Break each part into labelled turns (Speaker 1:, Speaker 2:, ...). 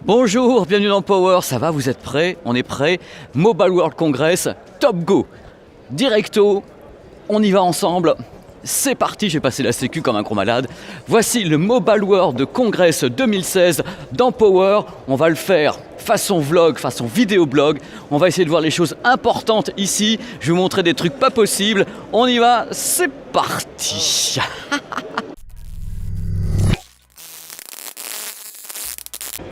Speaker 1: Bonjour, bienvenue dans Power, ça va, vous êtes prêts? On est prêts. Mobile World Congress, top go. Directo, on y va ensemble. C'est parti, j'ai passé la sécu comme un gros malade. Voici le Mobile World Congress 2016 dans Power. On va le faire façon vlog, façon vidéo blog. On va essayer de voir les choses importantes ici. Je vais vous montrer des trucs pas possibles. On y va, c'est parti.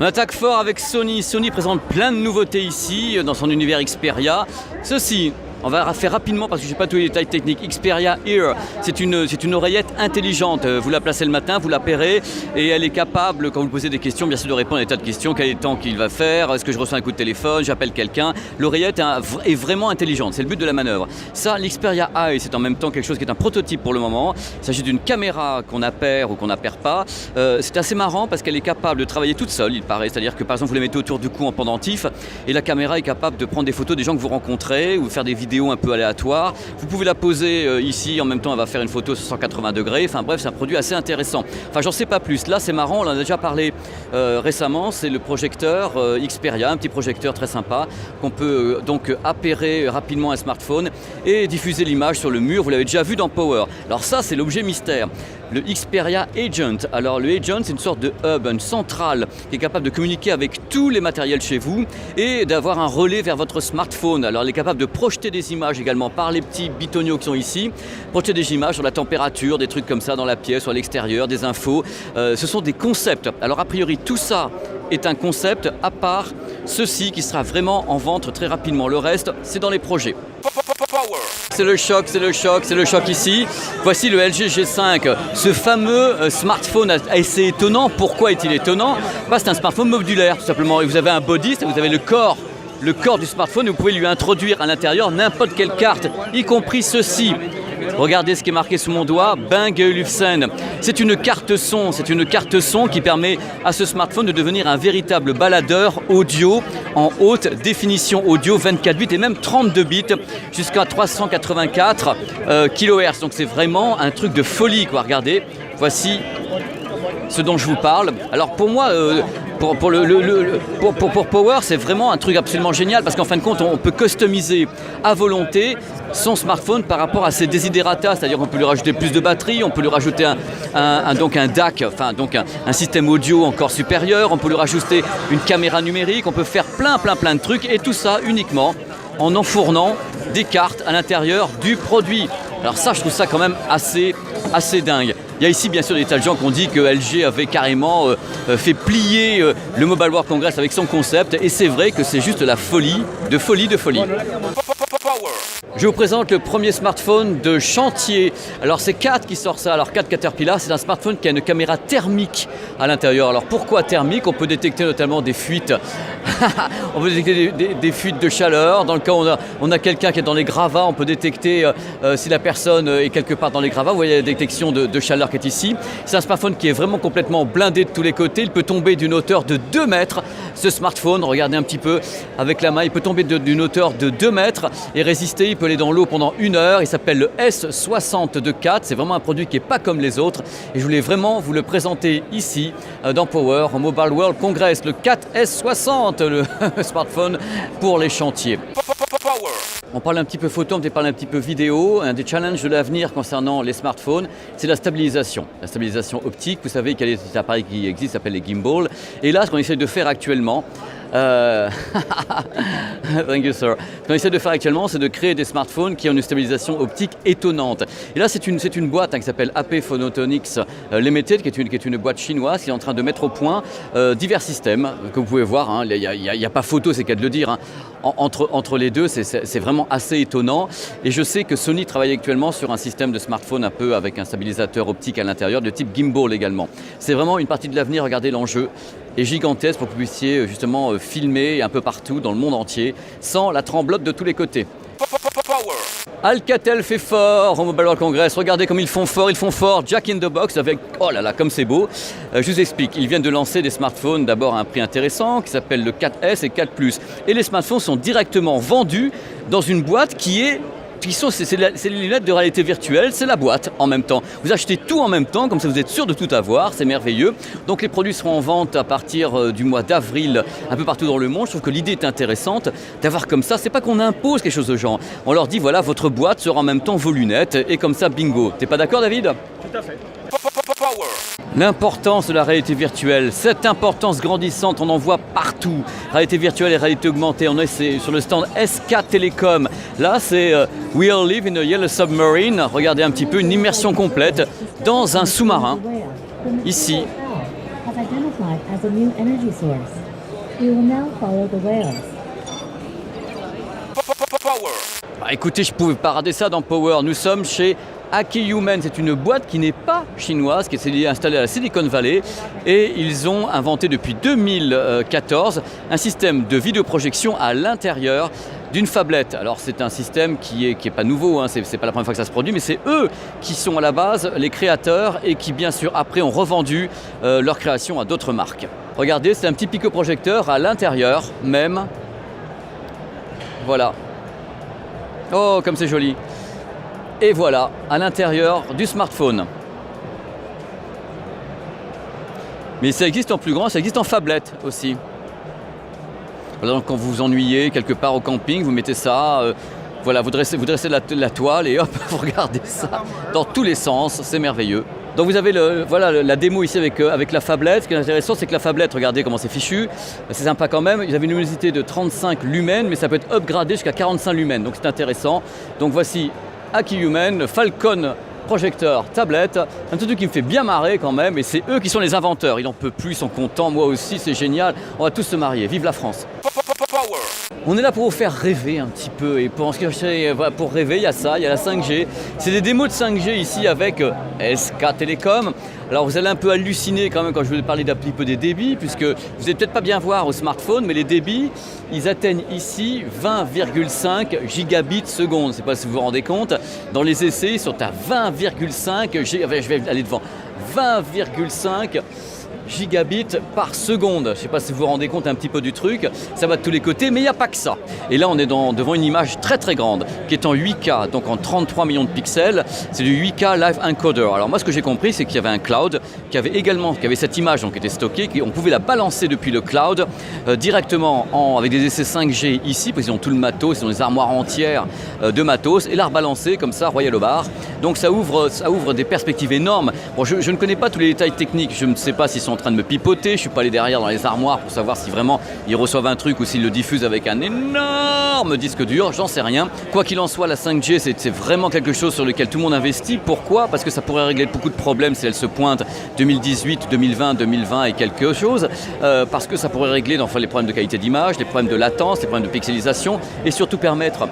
Speaker 1: On attaque fort avec Sony. Sony présente plein de nouveautés ici dans son univers Xperia. Ceci, on va faire rapidement parce que je n'ai pas tous les détails techniques. Xperia Ear, c'est une oreillette intelligente. Vous la placez le matin, vous la pairez et elle est capable, quand vous posez des questions, bien sûr de répondre à des tas de questions. Quel est le temps qu'il va faire? Est-ce que je reçois un coup de téléphone? J'appelle quelqu'un. L'oreillette est vraiment intelligente, c'est le but de la manœuvre. Ça, l'Xperia Eye, c'est en même temps quelque chose qui est un prototype pour le moment. Il s'agit d'une caméra qu'on appaire ou qu'on n'appaire pas. C'est assez marrant parce qu'elle est capable de travailler toute seule, il paraît. C'est-à-dire que par exemple, vous la mettez autour du cou en pendentif et la caméra est capable de prendre des photos des gens que vous rencontrez ou faire des vidéos un peu aléatoires. Vous pouvez la poser ici, en même temps elle va faire une photo sur 180 degrés. Enfin bref, c'est un produit assez intéressant. Enfin, j'en sais pas plus. Là, c'est marrant, on en a déjà parlé récemment. C'est le projecteur Xperia, un petit projecteur très sympa qu'on peut donc appairer rapidement un smartphone et diffuser l'image sur le mur. Vous l'avez déjà vu dans Power. Alors ça, c'est l'objet mystère. Le Xperia Agent. Alors le Agent, c'est une sorte de hub, une centrale qui est capable de communiquer avec tous les matériels chez vous et d'avoir un relais vers votre smartphone. Alors elle est capable de projeter des images également par les petits bitoniaux qui sont ici, projeter des images sur la température, des trucs comme ça dans la pièce ou à l'extérieur, des infos. Ce sont des concepts. Alors a priori tout ça est un concept à part ceci qui sera vraiment en vente très rapidement. Le reste, c'est dans les projets. C'est le choc, c'est le choc, c'est le choc ici. Voici le LG G5, ce fameux smartphone assez étonnant. Pourquoi est-il étonnant? C'est un smartphone modulaire tout simplement. Et vous avez un body, vous avez le corps du smartphone et vous pouvez lui introduire à l'intérieur n'importe quelle carte, y compris ceci. Regardez ce qui est marqué sous mon doigt, Bang & Olufsen. C'est une carte son qui permet à ce smartphone de devenir un véritable baladeur audio en haute définition audio, 24 bits et même 32 bits jusqu'à 384 kHz. Donc c'est vraiment un truc de folie quoi. Regardez, voici ce dont je vous parle. Alors pour moi, pour Power, c'est vraiment un truc absolument génial parce qu'en fin de compte, on peut customiser à volonté son smartphone par rapport à ses desiderata, c'est-à-dire qu'on peut lui rajouter plus de batterie, on peut lui rajouter un DAC, enfin donc un système audio encore supérieur, on peut lui rajouter une caméra numérique, on peut faire plein de trucs et tout ça uniquement en enfournant des cartes à l'intérieur du produit. Alors ça, je trouve ça quand même assez dingue. Il y a ici bien sûr des tas de gens qui ont dit que LG avait carrément fait plier le Mobile World Congress avec son concept et c'est vrai que c'est juste la folie de folie. Je vous présente le premier smartphone de chantier. Alors c'est Cat qui sort ça. Alors Cat Caterpillar, c'est un smartphone qui a une caméra thermique à l'intérieur. Alors pourquoi thermique? On peut détecter notamment des fuites. On peut détecter des fuites de chaleur. Dans le cas où on a quelqu'un qui est dans les gravats, on peut détecter si la personne est quelque part dans les gravats. Vous voyez la détection de chaleur qui est ici. C'est un smartphone qui est vraiment complètement blindé de tous les côtés. Il peut tomber d'une hauteur de 2 mètres. Ce smartphone, regardez un petit peu avec la main, il peut tomber d'une hauteur de 2 mètres et résister. Il peut aller dans l'eau pendant 1 heure. Il s'appelle le S60 de Cat. C'est vraiment un produit qui n'est pas comme les autres. Et je voulais vraiment vous le présenter ici dans Power, au Mobile World Congress. Le Cat S60, le smartphone pour les chantiers. On parle un petit peu photo, on parle un petit peu vidéo. Un des challenges de l'avenir concernant les smartphones, c'est la stabilisation. La stabilisation optique, vous savez qu'il y a des appareils qui existent, ça s'appelle les gimbals. Et là, ce qu'on essaie de faire actuellement, Thank you, sir. Ce qu'on essaie de faire actuellement, c'est de créer des smartphones qui ont une stabilisation optique étonnante. Et là, c'est une boîte qui s'appelle AP Photonics Limited, qui est une boîte chinoise qui est en train de mettre au point divers systèmes que vous pouvez voir. Il n'y a pas photo, c'est qu'à de le dire. Entre les deux, c'est vraiment assez étonnant. Et je sais que Sony travaille actuellement sur un système de smartphone un peu avec un stabilisateur optique à l'intérieur, de type gimbal également. C'est vraiment une partie de l'avenir. Regardez, l'enjeu est gigantesque pour que vous puissiez justement filmer un peu partout dans le monde entier sans la tremblote de tous les côtés. Alcatel fait fort au Mobile World Congress. Regardez comme ils font fort. Jack in the Box avec, oh là là, comme c'est beau. Je vous explique, ils viennent de lancer des smartphones d'abord à un prix intéressant qui s'appelle le 4S et 4 Plus. Et les smartphones sont directement vendus dans une boîte qui est c'est les lunettes de réalité virtuelle, c'est la boîte en même temps. Vous achetez tout en même temps, comme ça vous êtes sûr de tout avoir, c'est merveilleux. Donc les produits seront en vente à partir du mois d'avril un peu partout dans le monde. Je trouve que l'idée est intéressante d'avoir comme ça, c'est pas qu'on impose quelque chose aux gens. On leur dit voilà, votre boîte sera en même temps vos lunettes et comme ça bingo. T'es pas d'accord David ?
Speaker 2: Tout à fait.
Speaker 1: L'importance de la réalité virtuelle, cette importance grandissante, on en voit partout. Réalité virtuelle et réalité augmentée, on est sur le stand SK Telecom. Là, c'est We All Live in a Yellow Submarine. Regardez un petit peu, une immersion complète dans un sous-marin. Ici. Écoutez, je pouvais pas rater ça dans Power. Nous sommes chez Akiumen, c'est une boîte qui n'est pas chinoise, qui est installée à la Silicon Valley et ils ont inventé depuis 2014 un système de vidéoprojection à l'intérieur d'une phablette. Alors c'est un système qui est pas nouveau, hein, c'est pas la première fois que ça se produit, mais c'est eux qui sont à la base les créateurs et qui bien sûr après ont revendu leur création à d'autres marques. Regardez, c'est un petit picoprojecteur à l'intérieur même. Voilà. Oh, comme c'est joli. Et voilà, à l'intérieur du smartphone. Mais ça existe en plus grand, ça existe en phablette aussi. Voilà, donc quand vous vous ennuyez quelque part au camping, vous mettez ça, voilà, vous dressez la toile et hop, vous regardez ça dans tous les sens, c'est merveilleux. Donc vous avez la démo ici avec la phablette. Ce qui est intéressant, c'est que la phablette, regardez comment c'est fichu, c'est sympa quand même. Ils avaient une luminosité de 35 lumens, mais ça peut être upgradé jusqu'à 45 lumens, donc c'est intéressant. Donc voici Akiumen, Falcon projecteur, tablette, un truc qui me fait bien marrer quand même, et c'est eux qui sont les inventeurs. Ils n'en peuvent plus, ils sont contents, moi aussi, c'est génial. On va tous se marier, vive la France. On est là pour vous faire rêver un petit peu, et pour rêver, il y a ça, il y a la 5G. C'est des démos de 5G ici avec SK Telecom. Alors vous allez un peu halluciner quand même quand je vais parler d'un petit peu des débits, puisque vous n'allez peut-être pas bien voir au smartphone, mais les débits, ils atteignent ici 20,5 gigabits seconde. Je ne sais pas si vous vous rendez compte. Dans les essais, ils sont à 20,5 je vais aller devant. 20,5 gigabits par seconde. Je ne sais pas si vous vous rendez compte un petit peu du truc, ça va de tous les côtés, mais il n'y a pas que ça. Et là, on est devant une image très très grande, qui est en 8K, donc en 33 millions de pixels. C'est du 8K Live Encoder. Alors moi, ce que j'ai compris, c'est qu'il y avait un cloud qui avait cette image donc, qui était stockée, on pouvait la balancer depuis le cloud directement avec des essais 5G ici, parce qu'ils ont tout le matos, ils ont des armoires entières de matos, et la rebalancer comme ça, royal au bar. Donc ça ouvre des perspectives énormes. Bon, je ne connais pas tous les détails techniques, je ne sais pas s'ils sont en train de me pipoter, je ne suis pas allé derrière dans les armoires pour savoir si vraiment ils reçoivent un truc ou s'ils le diffusent avec un énorme disque dur, j'en sais rien. Quoi qu'il en soit, la 5G c'est vraiment quelque chose sur lequel tout le monde investit. Pourquoi ? Parce que ça pourrait régler beaucoup de problèmes si elle se pointe 2018, 2020 et quelque chose, parce que ça pourrait régler les problèmes de qualité d'image, les problèmes de latence, les problèmes de pixelisation et surtout permettre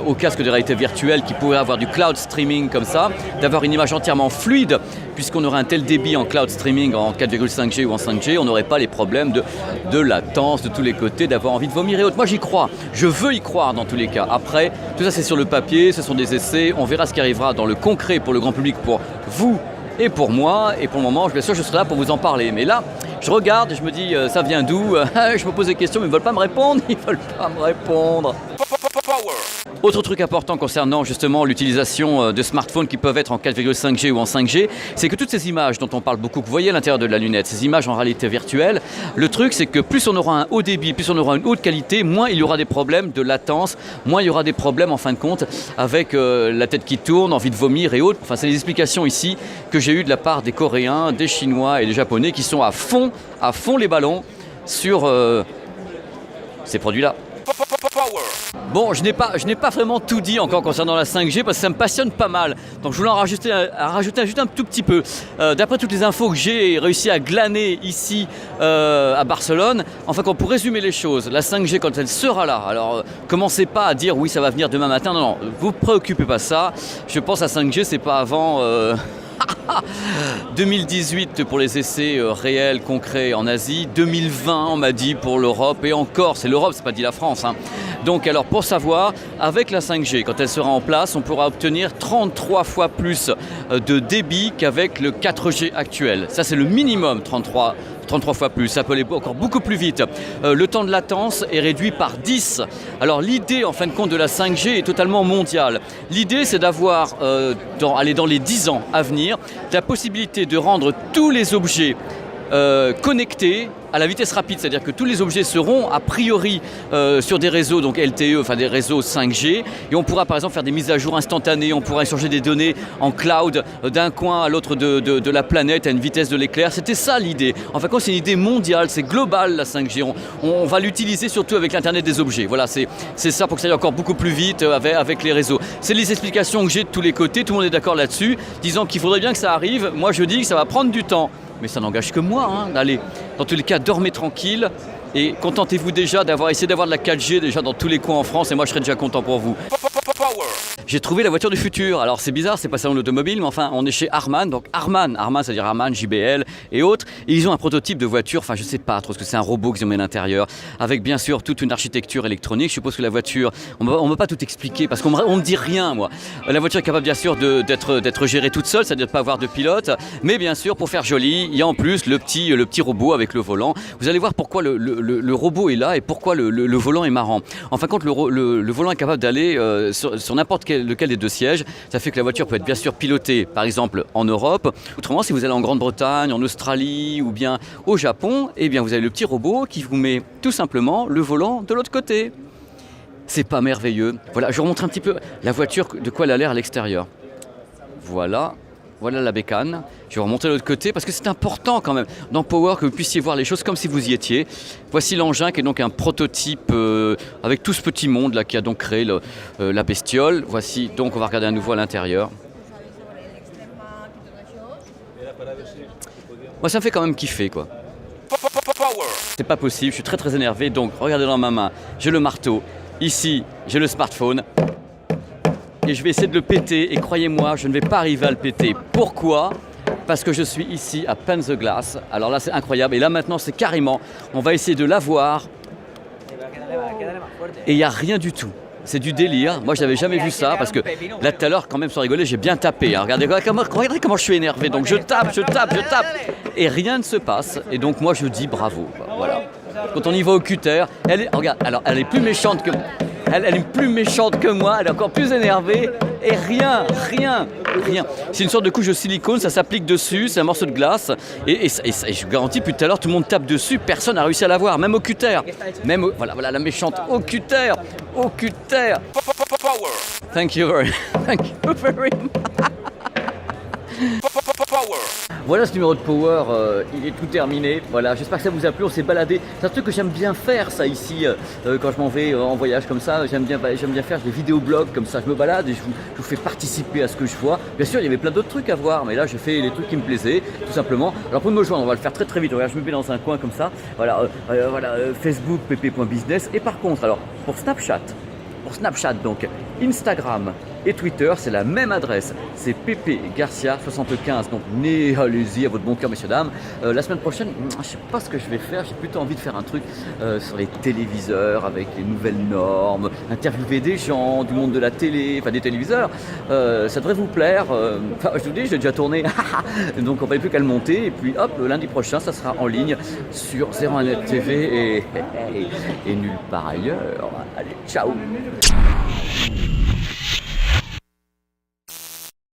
Speaker 1: aux casques de réalité virtuelle qui pourraient avoir du cloud streaming comme ça, d'avoir une image entièrement fluide, puisqu'on aurait un tel débit en cloud streaming en 4,5G ou en 5G, on n'aurait pas les problèmes de latence de tous les côtés, d'avoir envie de vomir et autres. Moi j'y crois, je veux y croire dans tous les cas. Après, tout ça c'est sur le papier, ce sont des essais, on verra ce qui arrivera dans le concret pour le grand public, pour vous et pour moi. Et pour le moment, bien sûr, je serai là pour vous en parler. Mais là, je regarde et je me dis, ça vient d'où ? Je me pose des questions, mais ils ne veulent pas me répondre. Ils ne veulent pas me répondre. Autre truc important concernant justement l'utilisation de smartphones qui peuvent être en 4,5G ou en 5G, c'est que toutes ces images dont on parle beaucoup, que vous voyez à l'intérieur de la lunette, ces images en réalité virtuelle, le truc c'est que plus on aura un haut débit, plus on aura une haute qualité, moins il y aura des problèmes de latence, moins il y aura des problèmes en fin de compte avec la tête qui tourne, envie de vomir et autres. Enfin, c'est les explications ici que j'ai eues de la part des Coréens, des Chinois et des Japonais qui sont à fond les ballons sur ces produits-là. Bon, je n'ai pas vraiment tout dit encore concernant la 5G parce que ça me passionne pas mal. Donc je voulais en rajouter juste un tout petit peu. D'après toutes les infos que j'ai réussi à glaner ici à Barcelone, enfin pour résumer les choses, la 5G quand elle sera là, alors commencez pas à dire oui ça va venir demain matin, non, vous préoccupez pas ça. Je pense à 5G c'est pas avant... 2018 pour les essais réels, concrets en Asie, 2020 on m'a dit pour l'Europe, et encore c'est l'Europe, c'est pas dit la France. Donc alors pour savoir, avec la 5G, quand elle sera en place, on pourra obtenir 33 fois plus de débit qu'avec le 4G actuel. Ça c'est le minimum, 33 33 fois plus, ça peut aller encore beaucoup plus vite. Le temps de latence est réduit par 10. Alors l'idée en fin de compte de la 5G est totalement mondiale. L'idée c'est d'avoir, dans les 10 ans à venir, la possibilité de rendre tous les objets connectés à la vitesse rapide, c'est-à-dire que tous les objets seront a priori sur des réseaux donc LTE, enfin des réseaux 5G, et on pourra par exemple faire des mises à jour instantanées, on pourra échanger des données en cloud d'un coin à l'autre de la planète à une vitesse de l'éclair. C'était ça l'idée. En fin de compte, c'est une idée mondiale, c'est global la 5G. On va l'utiliser surtout avec l'Internet des objets. Voilà, c'est ça pour que ça aille encore beaucoup plus vite avec les réseaux. C'est les explications que j'ai de tous les côtés, tout le monde est d'accord là-dessus, disant qu'il faudrait bien que ça arrive. Moi je dis que ça va prendre du temps. Mais ça n'engage que moi, hein. Allez, dans tous les cas, dormez tranquille et contentez-vous déjà essayé d'avoir de la 4G déjà dans tous les coins en France et moi je serais déjà content pour vous. J'ai trouvé la voiture du futur. Alors c'est bizarre, c'est pas salon de l'automobile, mais enfin on est chez Harman. Donc Harman, c'est-à-dire Harman, JBL et autres. Et ils ont un prototype de voiture, enfin je sais pas trop, parce que c'est un robot qu'ils ont mis à l'intérieur, avec bien sûr toute une architecture électronique. Je suppose que la voiture, on ne va pas tout expliquer, parce qu'on ne me dit rien moi. La voiture est capable bien sûr d'être gérée toute seule, c'est-à-dire de ne pas avoir de pilote. Mais bien sûr, pour faire joli, il y a en plus le petit robot avec le volant. Vous allez voir pourquoi le robot est là et pourquoi le volant est marrant. En fin de compte, le volant est capable d'aller sur n'importe lequel des deux sièges. Ça fait que la voiture peut être bien sûr pilotée par exemple en Europe. Autrement, si vous allez en Grande-Bretagne, en Australie ou bien au Japon, eh bien vous avez le petit robot qui vous met tout simplement le volant de l'autre côté. C'est pas merveilleux? Voilà, je vous remontre un petit peu la voiture, de quoi elle a l'air à l'extérieur. Voilà la bécane. Je vais vous remonter de l'autre côté parce que c'est important quand même dans Power que vous puissiez voir les choses comme si vous y étiez. Voici l'engin qui est donc un prototype avec tout ce petit monde là qui a donc créé la bestiole. Voici donc, on va regarder à nouveau à l'intérieur. Moi ça me fait quand même kiffer quoi. C'est pas possible, je suis très très énervé, donc regardez dans ma main, j'ai le marteau. Ici, j'ai le smartphone. Et je vais essayer de le péter, et croyez-moi, je ne vais pas arriver à le péter. Pourquoi ? Parce que je suis ici à Pen the Glass. Alors là, c'est incroyable. Et là, maintenant, c'est carrément, on va essayer de l'avoir. Et il n'y a rien du tout. C'est du délire. Moi, je n'avais jamais vu ça, parce que là, tout à l'heure, quand même, sans rigoler, j'ai bien tapé. Hein. Regardez comment je suis énervé. Donc, je tape. Et rien ne se passe. Et donc, moi, je dis bravo. Voilà. Quand on y va au cutter, regarde, alors, elle est plus méchante que... Elle est plus méchante que moi, elle est encore plus énervée et rien. C'est une sorte de couche de silicone, ça s'applique dessus, c'est un morceau de glace et je vous garantis, plus tout à l'heure, tout le monde tape dessus, personne n'a réussi à l'avoir, même au cutter. Voilà la méchante au cutter. Thank you very much. Voilà ce numéro de Power, il est tout terminé. Voilà, j'espère que ça vous a plu, on s'est baladé. C'est un truc que j'aime bien faire ça ici, quand je m'en vais en voyage comme ça. J'aime bien faire des vidéoblogs comme ça, je me balade et je vous fais participer à ce que je vois. Bien sûr, il y avait plein d'autres trucs à voir, mais là j'ai fait les trucs qui me plaisaient, tout simplement. Alors pour me joindre, on va le faire très très vite. Regarde, je me mets dans un coin comme ça. Voilà, Facebook, pp.business. Et par contre, alors, pour Snapchat donc, Instagram et Twitter, c'est la même adresse, c'est Pepe Garcia 75. Donc allez-y à votre bon cœur, messieurs dames. La semaine prochaine, je ne sais pas ce que je vais faire, j'ai plutôt envie de faire un truc sur les téléviseurs avec les nouvelles normes, interviewer des gens du monde de la télé, enfin des téléviseurs. Ça devrait vous plaire. Je vous dis, j'ai déjà tourné. Donc on ne va plus qu'à le monter et puis hop, le lundi prochain, ça sera en ligne sur 01net TV et nulle part ailleurs. Allez, ciao.